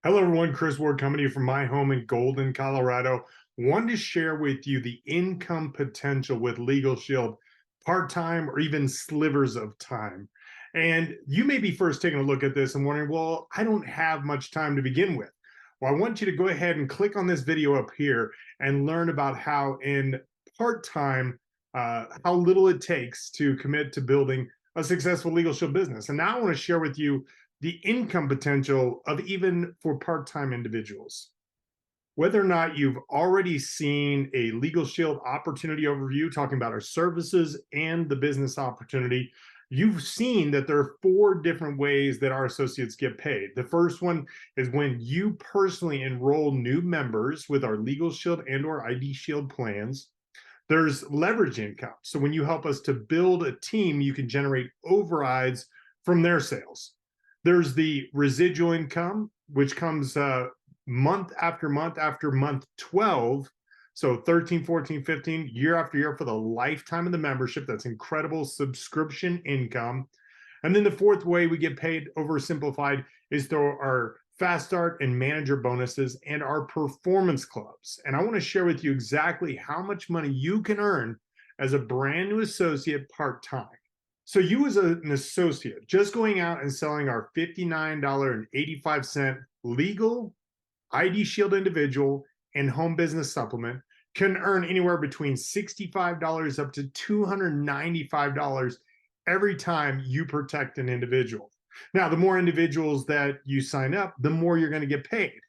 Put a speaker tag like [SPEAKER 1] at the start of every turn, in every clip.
[SPEAKER 1] Hello, everyone. Chris Ward coming to you from my home in Golden, Colorado. Wanted to share with you the income potential with LegalShield, part-time or even slivers of time. And you may be first taking a look at this and wondering, well, I don't have much time to begin with. Well, I want you to go ahead and click on this video up here and learn about how in part-time, how little it takes to commit to building a successful LegalShield business. And now I want to share with you the income potential of even for part-time individuals. Whether or not you've already seen a LegalShield opportunity overview talking about our services and the business opportunity, you've seen that there are 4 different ways that our associates get paid. The first one is when you personally enroll new members with our LegalShield and or IDShield plans. There's leverage income. So when you help us to build a team, you can generate overrides from their sales. There's the residual income, which comes month after month after month 12. So 13, 14, 15, year after year for the lifetime of the membership. That's incredible subscription income. And then the fourth way we get paid oversimplified is through our fast start and manager bonuses and our performance clubs. And I want to share with you exactly how much money you can earn as a brand new associate part-time. So you as an associate, just going out and selling our $59.85 legal IDShield individual and home business supplement can earn anywhere between $65 up to $295 every time you protect an individual. Now, the more individuals that you sign up, the more you're going to get paid.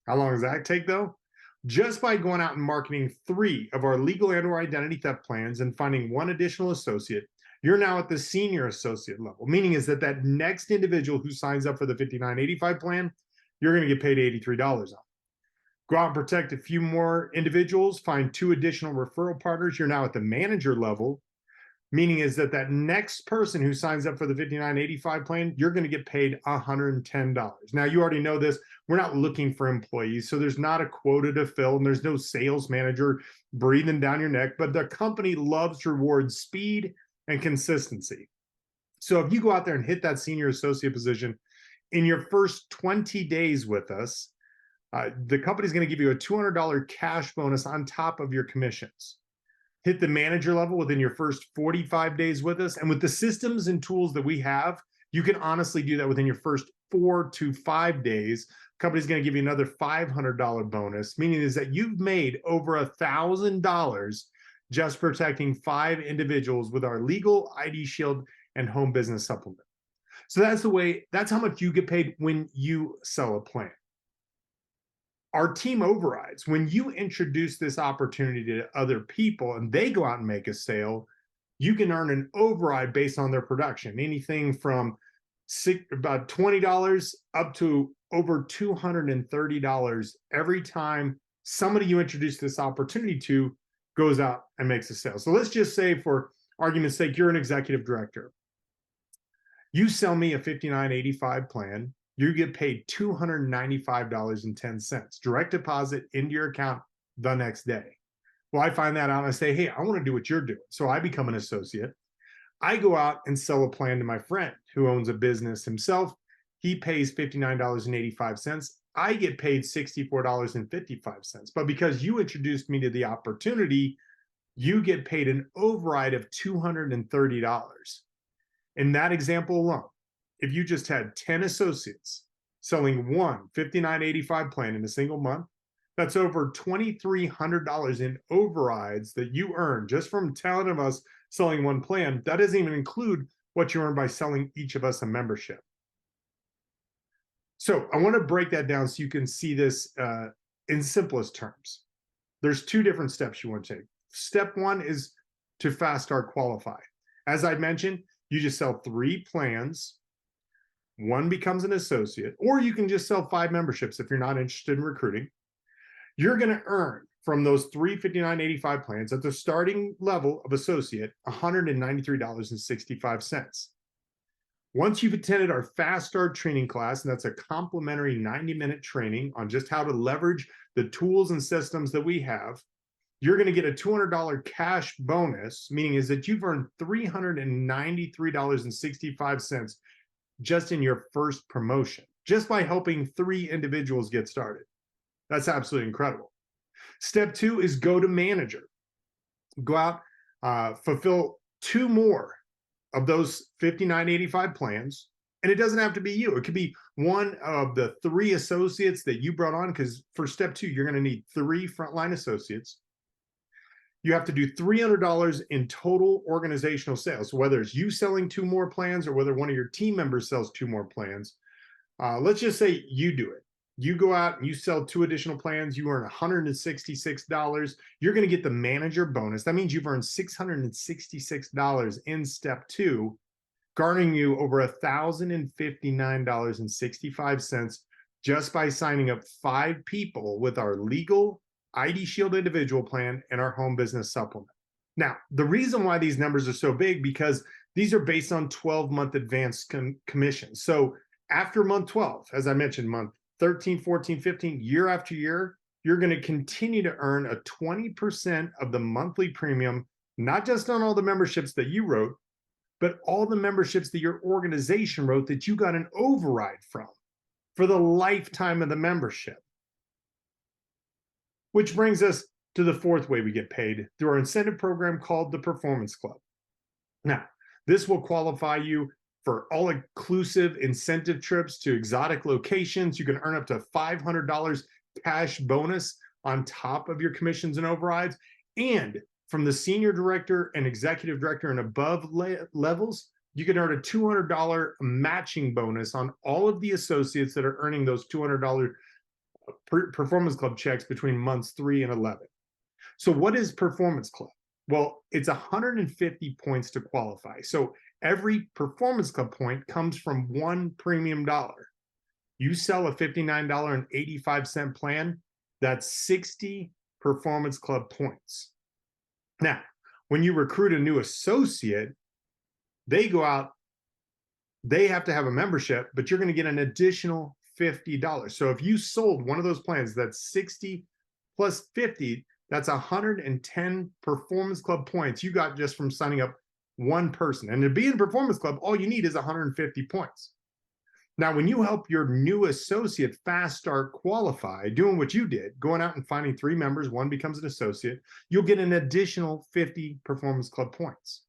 [SPEAKER 1] How long does that take, though? Just by going out and marketing 3 of our legal and or identity theft plans and finding 1 additional associate, you're now at the senior associate level, meaning is that next individual who signs up for the $59.85 plan, you're going to get paid $83 on. Go out and protect a few more individuals, find 2 additional referral partners. You're now at the manager level, meaning is that next person who signs up for the $59.85 plan, you're going to get paid $110. Now, you already know this. We're not looking for employees, so there's not a quota to fill, and there's no sales manager breathing down your neck, but the company loves to reward speed and consistency. So if you go out there and hit that senior associate position in your first 20 days with us, the company's going to give you a $200 cash bonus on top of your commissions. Hit the manager level within your first 45 days with us. And with the systems and tools that we have, you can honestly do that within your first 4 to 5 days. Company's going to give you another $500 bonus, meaning is that you've made over $1,000 just protecting 5 individuals with our legal IDShield and home business supplement. So that's how much you get paid when you sell a plan. Our team overrides, when you introduce this opportunity to other people and they go out and make a sale, you can earn an override based on their production, anything from about $20 up to over $230 every time somebody you introduce this opportunity to goes out and makes a sale. So let's just say, for argument's sake, you're an executive director. You sell me a $59.85 plan, you get paid $295.10, direct deposit into your account the next day. Well, I find that out and I say, hey, I want to do what you're doing. So I become an associate. I go out and sell a plan to my friend who owns a business himself. He pays $59.85. I get paid $64.55. But because you introduced me to the opportunity, you get paid an override of $230. In that example alone, if you just had 10 associates selling one $59.85 plan in a single month, that's over $2,300 in overrides that you earn just from 10 of us selling one plan. That doesn't even include what you earn by selling each of us a membership. So I want to break that down so you can see this in simplest terms. There's 2 different steps you want to take. Step 1 is to fast start qualify. As I mentioned, you just sell 3 plans. 1 becomes an associate, or you can just sell 5 memberships if you're not interested in recruiting. You're going to earn from those 3 $59.85 plans at the starting level of associate $193.65. Once you've attended our Fast Start training class, and that's a complimentary 90-minute training on just how to leverage the tools and systems that we have, you're going to get a $200 cash bonus, meaning is that you've earned $393.65 just in your first promotion. just by helping 3 individuals get started. That's absolutely incredible. Step 2 is go to manager. Go out, fulfill 2 more of those 5985 plans. And it doesn't have to be you. It could be one of the 3 associates that you brought on, because for step 2, you're going to need 3 frontline associates. You have to do $300 in total organizational sales. So whether it's you selling 2 more plans or whether one of your team members sells 2 more plans, let's just say you do it. You go out and you sell 2 additional plans, you earn $166. You're going to get the manager bonus. That means you've earned $666 in step 2, garnering you over $1,059.65 just by signing up 5 people with our legal IDShield individual plan and our home business supplement. Now, the reason why these numbers are so big, because these are based on 12-month advance commissions. So after month 12, as I mentioned, month 13, 14, 15, year after year, you're going to continue to earn a 20% of the monthly premium, not just on all the memberships that you wrote, but all the memberships that your organization wrote that you got an override from for the lifetime of the membership. Which brings us to the 4th way we get paid, through our incentive program called the Performance Club. Now, this will qualify you for all-inclusive incentive trips to exotic locations. You can earn up to $500 cash bonus on top of your commissions and overrides. And from the senior director and executive director and above levels, you can earn a $200 matching bonus on all of the associates that are earning those $200 Performance Club checks between months 3 and 11. So what is Performance Club? Well, it's 150 points to qualify. So every Performance Club point comes from 1 premium dollar. You sell a $59.85 plan, that's 60 Performance Club points. Now, when you recruit a new associate, they go out, they have to have a membership, but you're going to get an additional $50. So if you sold one of those plans, that's 60 plus 50, that's 110 Performance Club points you got just from signing up 1 person. And to be in Performance Club, all you need is 150 points. Now, when you help your new associate fast start qualify, doing what you did, going out and finding 3 members, 1 becomes an associate, you'll get an additional 50 Performance Club points.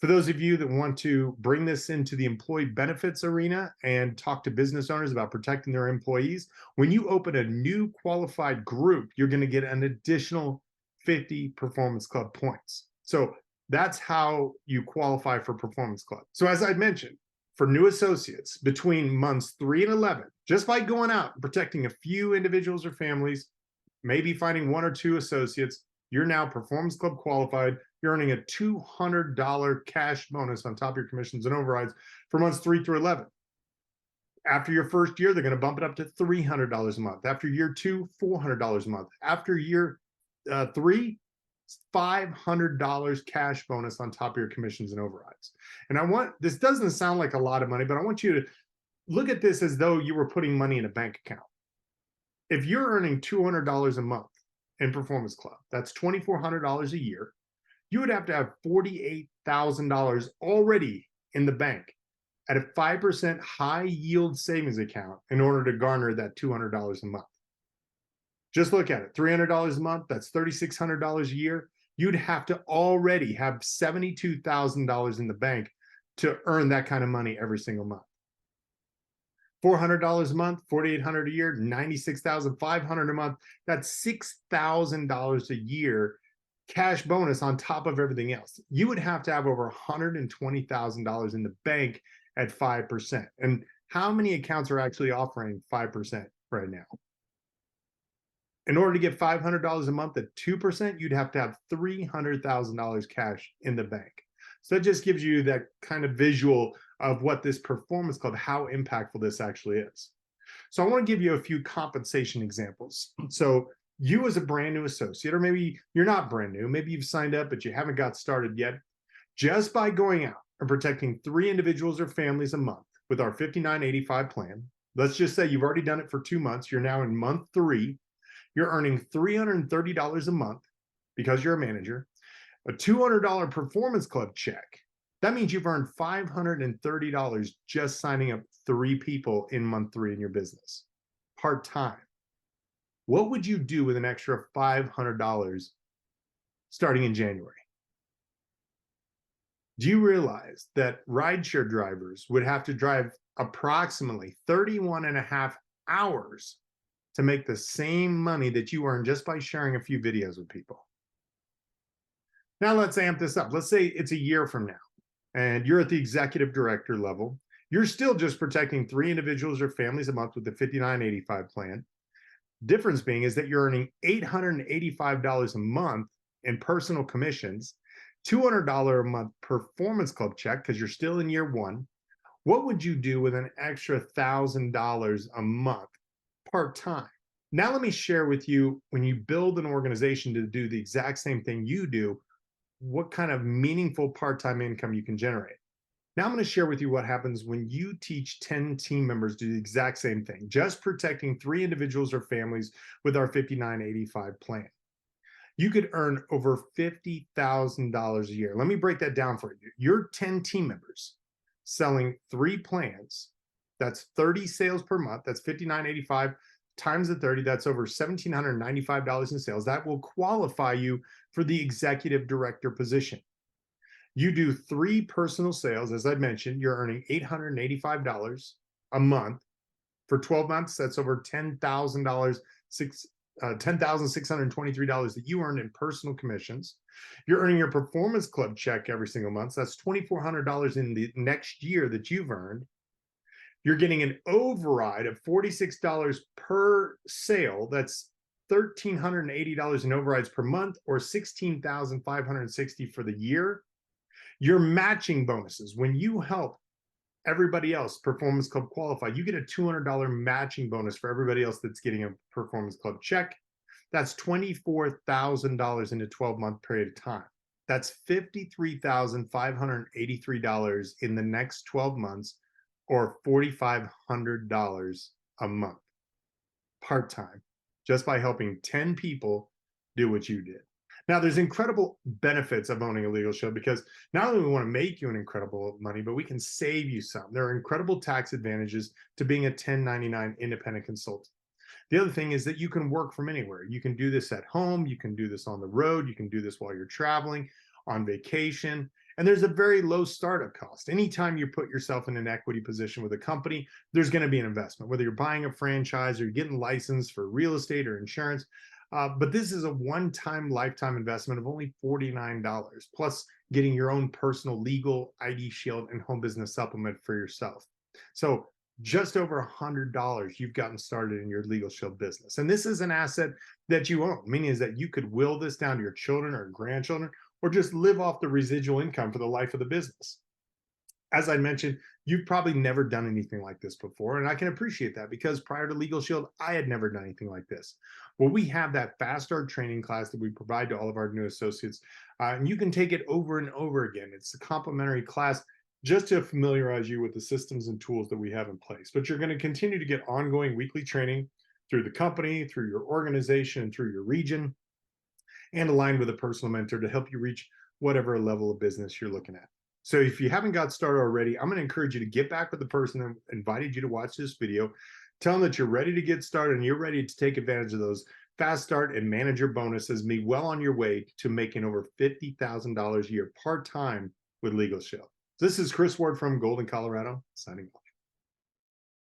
[SPEAKER 1] For those of you that want to bring this into the employee benefits arena and talk to business owners about protecting their employees, when you open a new qualified group, you're going to get an additional 50 Performance Club points. So that's how you qualify for Performance Club. So as I mentioned, for new associates between months 3 and 11, just by going out and protecting a few individuals or families, maybe finding 1 or 2 associates, you're now Performance Club qualified. You're earning a $200 cash bonus on top of your commissions and overrides for months 3 through 11. After your first year, they're going to bump it up to $300 a month. After year 2, $400 a month. After year 3, $500 cash bonus on top of your commissions and overrides. And this doesn't sound like a lot of money, but I want you to look at this as though you were putting money in a bank account. If you're earning $200 a month in Performance Club, that's $2,400 a year. You would have to have $48,000 already in the bank at a 5% high yield savings account in order to garner that $200 a month. Just look at it, $300 a month, that's $3,600 a year. You'd have to already have $72,000 in the bank to earn that kind of money every single month. $400 a month, $4,800 a year, $96,500 a month. That's $6,000 a year cash bonus on top of everything else. You would have to have over $120,000 in the bank at 5%. And how many accounts are actually offering 5% right now? In order to get $500 a month at 2%, you'd have to have $300,000 cash in the bank. So that just gives you that kind of visual of what this Performance Club, how impactful this actually is. So I want to give you a few compensation examples. So you as a brand new associate, or maybe you're not brand new, maybe you've signed up, but you haven't got started yet, just by going out and protecting 3 individuals or families a month with our 5985 plan, let's just say you've already done it for 2 months, you're now in month 3, you're earning $330 a month because you're a manager, a $200 Performance Club check That means you've earned $530 just signing up 3 people in month 3 in your business, part-time. What would you do with an extra $500 starting in January? Do you realize that rideshare drivers would have to drive approximately 31 and a half hours to make the same money that you earn just by sharing a few videos with people? Now let's amp this up. Let's say it's a year from now and you're at the executive director level. You're still just protecting 3 individuals or families a month with the 5985 plan. Difference being is that you're earning $885 a month in personal commissions, $200 a month performance club check because you're still in year 1. What would you do with an extra $1,000 a month part-time? Now let me share with you, when you build an organization to do the exact same thing you do, what kind of meaningful part-time income you can generate. Now I'm going to share with you what happens when you teach 10 team members to do the exact same thing, just protecting 3 individuals or families with our 5985 plan. You could earn over $50,000 a year. Let me break that down for you. You're 10 team members selling 3 plans. That's 30 sales per month. That's 5985 times the 30. That's over $1,795 in sales. That will qualify you for the executive director position. You do 3 personal sales. As I mentioned, you're earning $885 a month. For 12 months, that's over $10,623 that you earned in personal commissions. You're earning your performance club check every single month. So that's $2,400 in the next year that you've earned. You're getting an override of $46 per sale. That's $1,380 in overrides per month, or $16,560 for the year. Your matching bonuses, when you help everybody else performance club qualify, you get a $200 matching bonus for everybody else that's getting a performance club check. That's $24,000 in a 12-month period of time. That's $53,583 in the next 12 months, or $4,500 a month part-time, just by helping 10 people do what you did. Now, there's incredible benefits of owning a LegalShield, because not only do we want to make you an incredible money, but we can save you some. There are incredible tax advantages to being a 1099 independent consultant. The other thing is that you can work from anywhere. You can do this at home. You can do this on the road. You can do this while you're traveling, on vacation. And there's a very low startup cost. Anytime you put yourself in an equity position with a company, there's going to be an investment, whether you're buying a franchise or you're getting licensed for real estate or insurance. But this is a one-time lifetime investment of only $49, plus getting your own personal legal IDShield and home business supplement for yourself. So just over $100, you've gotten started in your LegalShield business. And this is an asset that you own, meaning is that you could will this down to your children or grandchildren, or just live off the residual income for the life of the business. As I mentioned, you've probably never done anything like this before, and I can appreciate that, because prior to LegalShield, I had never done anything like this. Well, we have that fast start training class that we provide to all of our new associates, and you can take it over and over again. It's a complimentary class just to familiarize you with the systems and tools that we have in place. But you're going to continue to get ongoing weekly training through the company, through your organization, through your region, and aligned with a personal mentor to help you reach whatever level of business you're looking at. So if you haven't got started already, I'm going to encourage you to get back with the person that invited you to watch this video. Tell them that you're ready to get started and you're ready to take advantage of those fast start and manager bonuses, be well on your way to making over $50,000 a year part-time with LegalShield. This is Chris Ward from Golden, Colorado, signing off.